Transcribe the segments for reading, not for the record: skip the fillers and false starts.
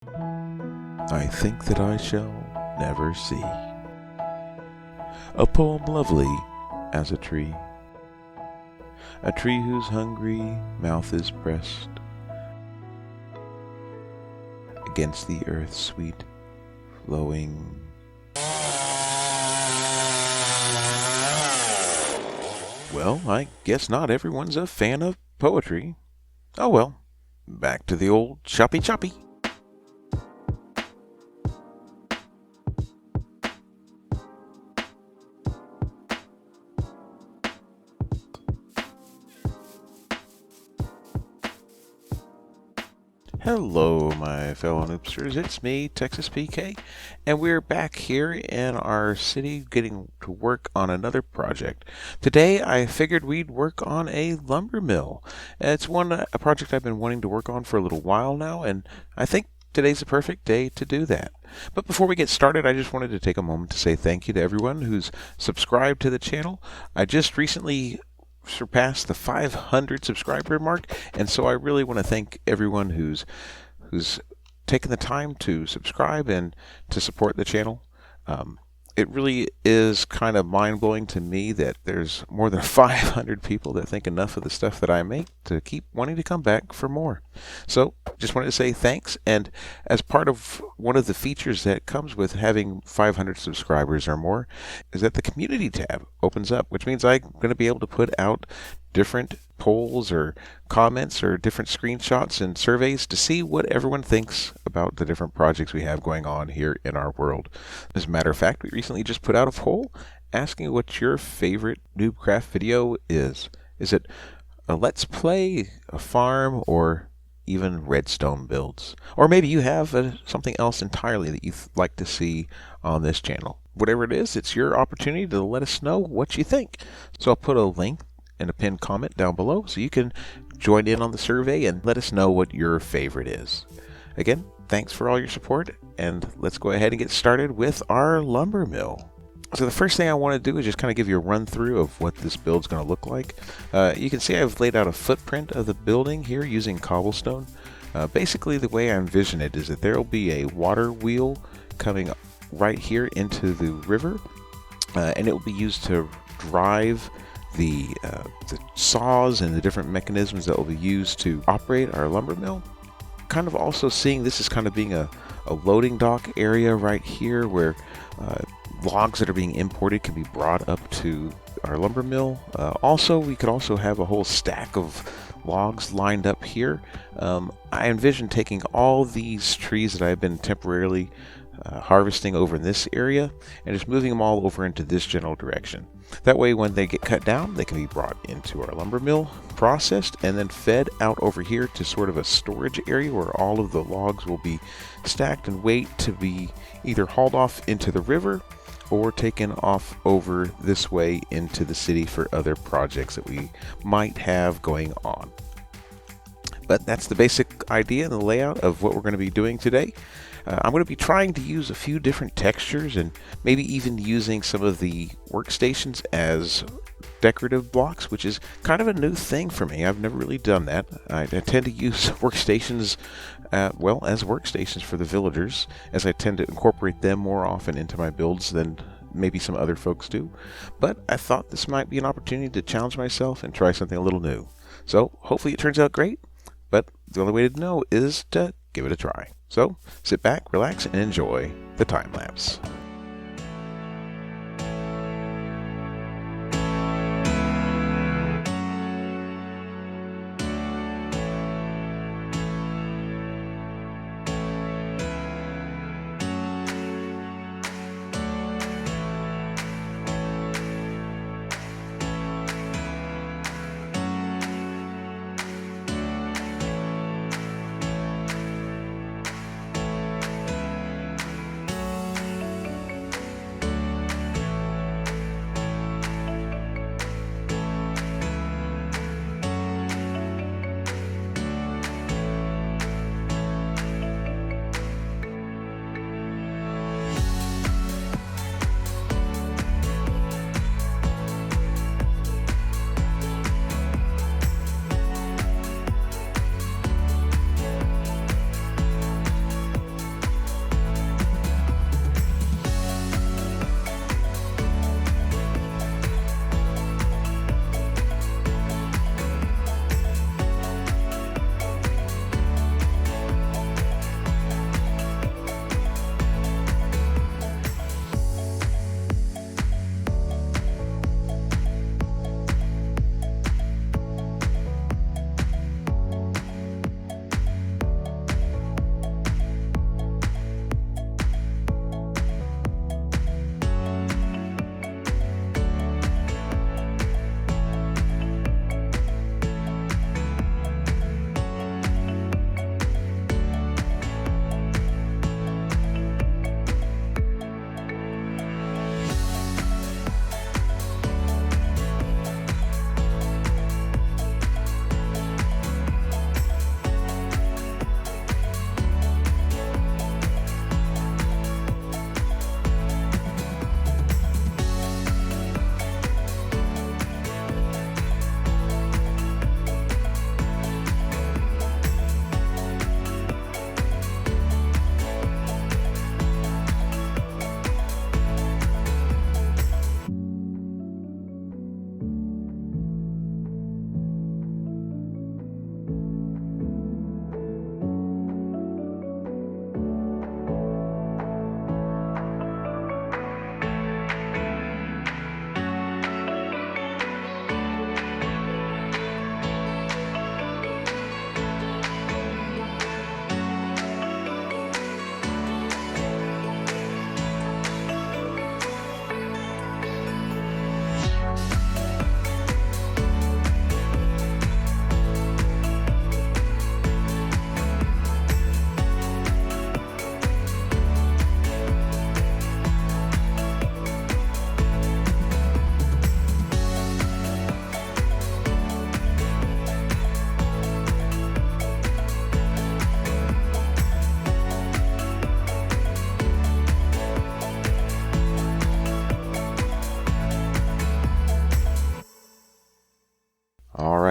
I think that I shall never see a poem lovely as a tree whose hungry mouth is pressed against the earth's sweet flowing. Well, I guess not everyone's a fan of poetry. Oh well, back to the old Choppy. Hello, my fellow noobsters. It's me, Texas PK, and we're back here in our city getting to work on another project. Today, I figured we'd work on a lumber mill. It's a project I've been wanting to work on for a little while now, and I think today's the perfect day to do that. But before we get started, I just wanted to take a moment to say thank you to everyone who's subscribed to the channel. I just recently surpassed the 500 subscriber mark, and so I really want to thank everyone who's taken the time to subscribe and to support the channel. It really is kind of mind-blowing to me that there's more than 500 people that think enough of the stuff that I make to keep wanting to come back for more. So just wanted to say thanks, and as part of one of the features that comes with having 500 subscribers or more is that the community tab opens up, which means I'm going to be able to put out different polls or comments or different screenshots and surveys to see what everyone thinks about the different projects we have going on here in our world. As a matter of fact, we recently just put out a poll asking what your favorite NoobCraft video is. Is it a Let's Play, a farm, or even redstone builds? Or maybe you have something else entirely that you'd like to see on this channel. Whatever it is, it's your opportunity to let us know what you think. So I'll put a link and a pinned comment down below so you can join in on the survey and let us know what your favorite is. Again, thanks for all your support, and let's go ahead and get started with our lumber mill. So the first thing I want to do is just kind of give you a run through of what this build's going to look like. You can see I've laid out a footprint of the building here using cobblestone. Basically the way I envision it is that there will be a water wheel coming right here into the river, and it will be used to drive the saws and the different mechanisms that will be used to operate our lumber mill. Kind of also seeing this as kind of being a loading dock area right here where logs that are being imported can be brought up to our lumber mill. Also, we could also have a whole stack of logs lined up here. I envision taking all these trees that I've been temporarily harvesting over in this area and just moving them all over into this general direction. That way when they get cut down, they can be brought into our lumber mill, processed, and then fed out over here to sort of a storage area where all of the logs will be stacked and wait to be either hauled off into the river or taken off over this way into the city for other projects that we might have going on. But that's the basic idea and the layout of what we're going to be doing today. I'm going to be trying to use a few different textures and maybe even using some of the workstations as decorative blocks, which is kind of a new thing for me. I've never really done that. I tend to use workstations, as workstations for the villagers, as I tend to incorporate them more often into my builds than maybe some other folks do. But I thought this might be an opportunity to challenge myself and try something a little new. So hopefully it turns out great, but the only way to know is to give it a try. So sit back, relax, and enjoy the time lapse.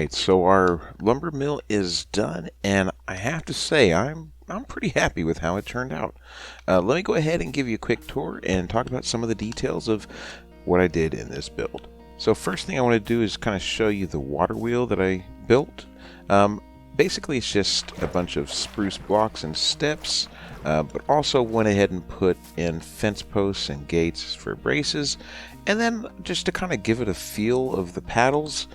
right, so our lumber mill is done, and I have to say I'm pretty happy with how it turned out. Let me go ahead and give you a quick tour and talk about some of the details of what I did in this build. So first thing I want to do is kind of show you the water wheel that I built. Basically, it's just a bunch of spruce blocks and steps, but also went ahead and put in fence posts and gates for braces. And then just to kind of give it a feel of the paddles,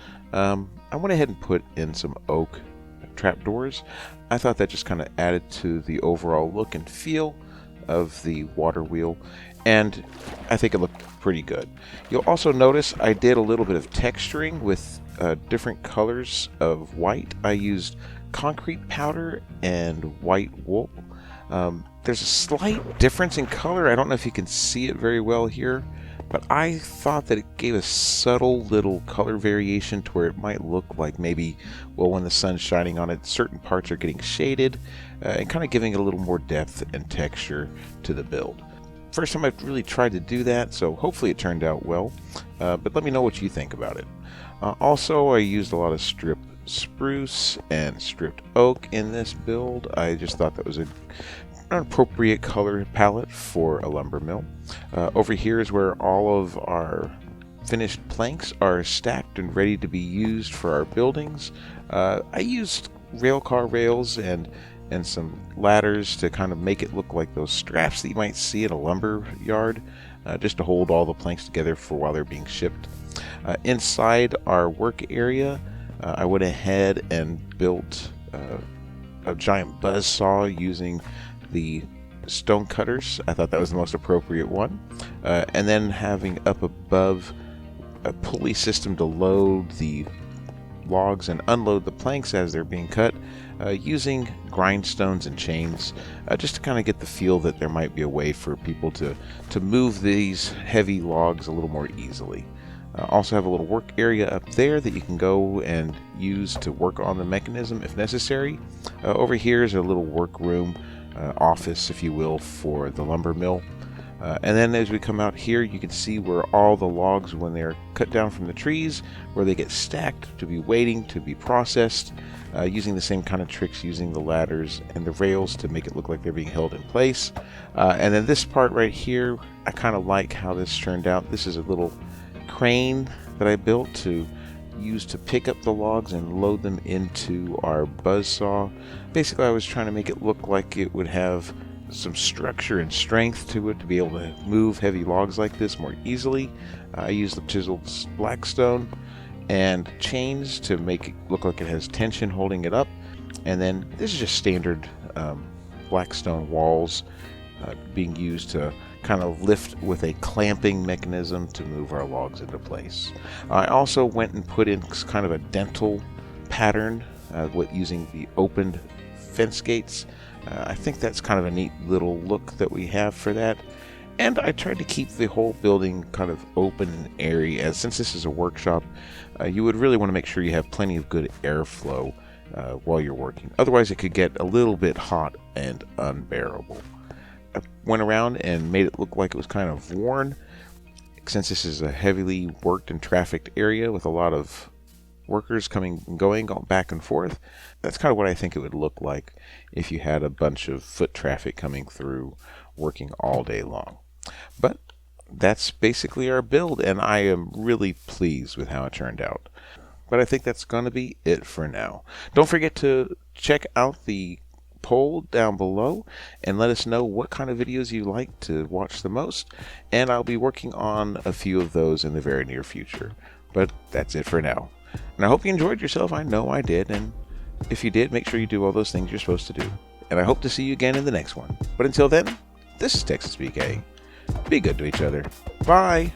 I went ahead and put in some oak trapdoors. I thought that just kind of added to the overall look and feel of the water wheel, and I think it looked pretty good. You'll also notice I did a little bit of texturing with different colors of white. I used concrete powder and white wool. There's a slight difference in color. I don't know if you can see it very well here, but I thought that it gave a subtle little color variation to where it might look like maybe, well, when the sun's shining on it, certain parts are getting shaded, and kind of giving it a little more depth and texture to the build. First time I've really tried to do that, so hopefully it turned out well, but let me know what you think about it. Also, I used a lot of stripped spruce and stripped oak in this build. I just thought that was an appropriate color palette for a lumber mill. Over here is where all of our finished planks are stacked and ready to be used for our buildings. I used railcar rails and some ladders to kind of make it look like those straps that you might see in a lumber yard, just to hold all the planks together for while they're being shipped. Inside our work area, I went ahead and built a giant buzz saw using the stone cutters. I thought that was the most appropriate one. And then having up above a pulley system to load the logs and unload the planks as they're being cut, using grindstones and chains, just to kind of get the feel that there might be a way for people to move these heavy logs a little more easily. Also have a little work area up there that you can go and use to work on the mechanism if necessary. Over here is a little workroom, office, if you will, for the lumber mill. And then as we come out here, you can see where all the logs, when they're cut down from the trees, where they get stacked to be waiting to be processed, using the same kind of tricks, using the ladders and the rails to make it look like they're being held in place. And then this part right here, I kind of like how this turned out. This is a little crane that I built to use to pick up the logs and load them into our buzzsaw. Basically, I was trying to make it look like it would have some structure and strength to it to be able to move heavy logs like this more easily. I used the chiseled blackstone and chains to make it look like it has tension holding it up. And then this is just standard blackstone walls being used to kind of lift with a clamping mechanism to move our logs into place. I also went and put in kind of a dental pattern using the opened fence gates. I think that's kind of a neat little look that we have for that. And I tried to keep the whole building kind of open and airy, as since this is a workshop, you would really want to make sure you have plenty of good airflow while you're working. Otherwise, it could get a little bit hot and unbearable. I went around and made it look like it was kind of worn, since this is a heavily worked and trafficked area with a lot of workers coming and going back and forth. That's kind of what I think it would look like if you had a bunch of foot traffic coming through working all day long. But that's basically our build, and I am really pleased with how it turned out. But I think that's going to be it for now. Don't forget to check out the poll down below and let us know what kind of videos you like to watch the most, and I'll be working on a few of those in the very near future. But that's it for now, and I hope you enjoyed yourself. I know I did, and if you did, make sure you do all those things you're supposed to do, and I hope to see you again in the next one. But until then, this is Texas PK. Be good to each other. Bye.